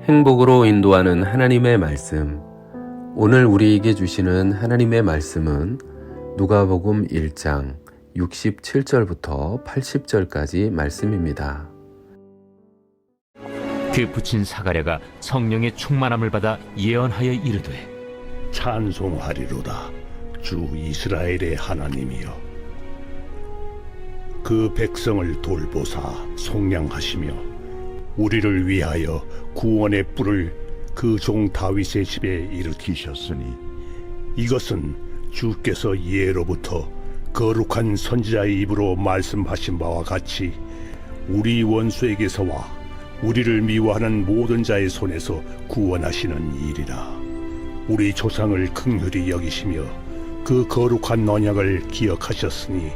행복으로 인도하는 하나님의 말씀. 오늘 우리에게 주시는 하나님의 말씀은 누가복음 1장 67절부터 80절까지 말씀입니다. 그 붙인 사가랴가 성령의 충만함을 받아 예언하여 이르되, 찬송하리로다 주 이스라엘의 하나님이여. 그 백성을 돌보사 속량하시며 우리를 위하여 구원의 뿔을 그 종 다윗의 집에 일으키셨으니 이것은 주께서 예로부터 거룩한 선지자의 입으로 말씀하신 바와 같이 우리 원수에게서와 우리를 미워하는 모든 자의 손에서 구원하시는 일이라. 우리 조상을 긍휼히 여기시며 그 거룩한 언약을 기억하셨으니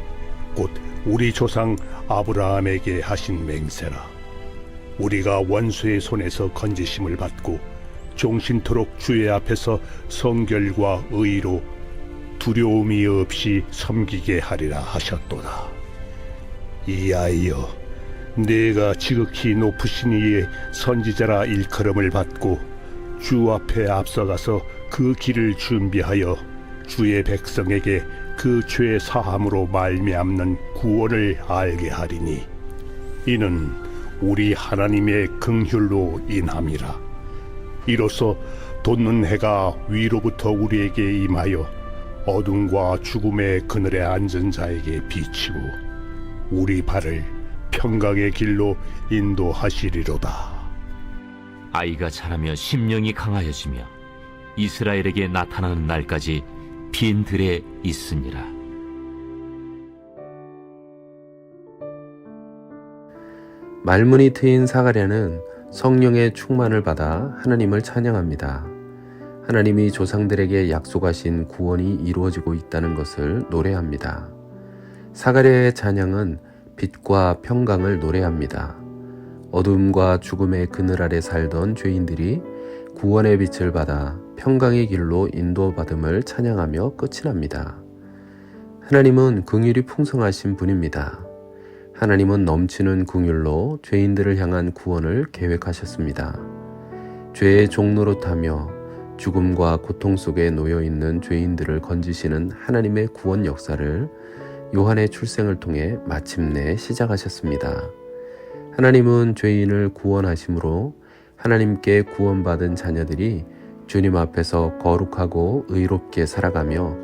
곧 우리 조상 아브라함에게 하신 맹세라. 우리가 원수의 손에서 건지심을 받고 종신토록 주의 앞에서 성결과 의로 두려움이 없이 섬기게 하리라 하셨도다. 이하여 내가 지극히 높으신 이의 선지자라 일컬음을 받고 주 앞에 앞서가서 그 길을 준비하여 주의 백성에게 그 죄 사함으로 말미암는 구원을 알게 하리니 이는 우리 하나님의 긍휼로 인함이라. 이로써 돋는 해가 위로부터 우리에게 임하여 어둠과 죽음의 그늘에 앉은 자에게 비치고 우리 발을 평강의 길로 인도하시리로다. 아이가 자라며 심령이 강하여지며 이스라엘에게 나타나는 날까지 빈 들에 있으니라. 말문이 트인 사가랴는 성령의 충만을 받아 하나님을 찬양합니다. 하나님이 조상들에게 약속하신 구원이 이루어지고 있다는 것을 노래합니다. 사가랴의 찬양은 빛과 평강을 노래합니다. 어둠과 죽음의 그늘 아래 살던 죄인들이 구원의 빛을 받아 평강의 길로 인도받음을 찬양하며 끝이 납니다. 하나님은 긍휼이 풍성하신 분입니다. 하나님은 넘치는 긍휼로 죄인들을 향한 구원을 계획하셨습니다. 죄의 종노릇하며 죽음과 고통 속에 놓여있는 죄인들을 건지시는 하나님의 구원 역사를 요한의 출생을 통해 마침내 시작하셨습니다. 하나님은 죄인을 구원하심으로 하나님께 구원받은 자녀들이 주님 앞에서 거룩하고 의롭게 살아가며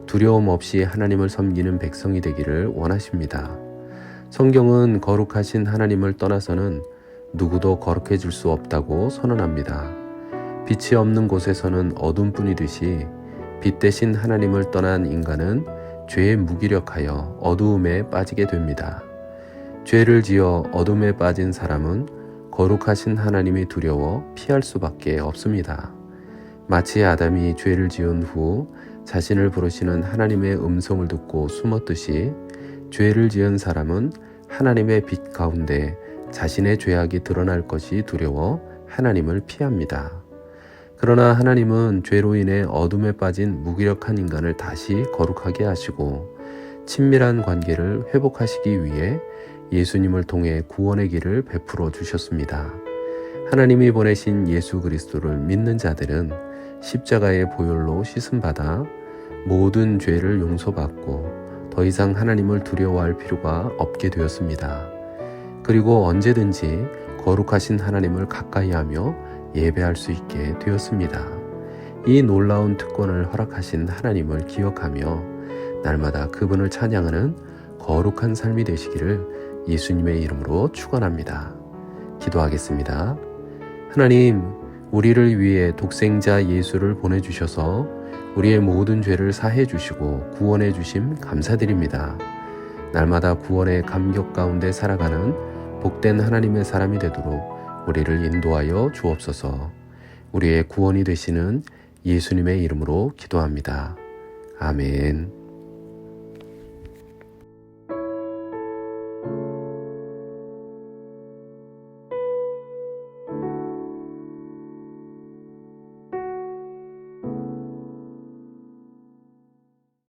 두려움 없이 하나님을 섬기는 백성이 되기를 원하십니다. 성경은 거룩하신 하나님을 떠나서는 누구도 거룩해질 수 없다고 선언합니다. 빛이 없는 곳에서는 어둠뿐이듯이 빛 대신 하나님을 떠난 인간은 죄에 무기력하여 어두움에 빠지게 됩니다. 죄를 지어 어둠에 빠진 사람은 거룩하신 하나님이 두려워 피할 수밖에 없습니다. 마치 아담이 죄를 지은 후 자신을 부르시는 하나님의 음성을 듣고 숨었듯이 죄를 지은 사람은 하나님의 빛 가운데 자신의 죄악이 드러날 것이 두려워 하나님을 피합니다. 그러나 하나님은 죄로 인해 어둠에 빠진 무기력한 인간을 다시 거룩하게 하시고 친밀한 관계를 회복하시기 위해 예수님을 통해 구원의 길을 베풀어 주셨습니다. 하나님이 보내신 예수 그리스도를 믿는 자들은 십자가의 보혈로 씻음받아 모든 죄를 용서받고 더 이상 하나님을 두려워할 필요가 없게 되었습니다. 그리고 언제든지 거룩하신 하나님을 가까이하며 예배할 수 있게 되었습니다. 이 놀라운 특권을 허락하신 하나님을 기억하며 날마다 그분을 찬양하는 거룩한 삶이 되시기를 예수님의 이름으로 축원합니다. 기도하겠습니다. 하나님, 우리를 위해 독생자 예수를 보내주셔서 우리의 모든 죄를 사해 주시고 구원해 주심 감사드립니다. 날마다 구원의 감격 가운데 살아가는 복된 하나님의 사람이 되도록 우리를 인도하여 주옵소서. 우리의 구원이 되시는 예수님의 이름으로 기도합니다. 아멘.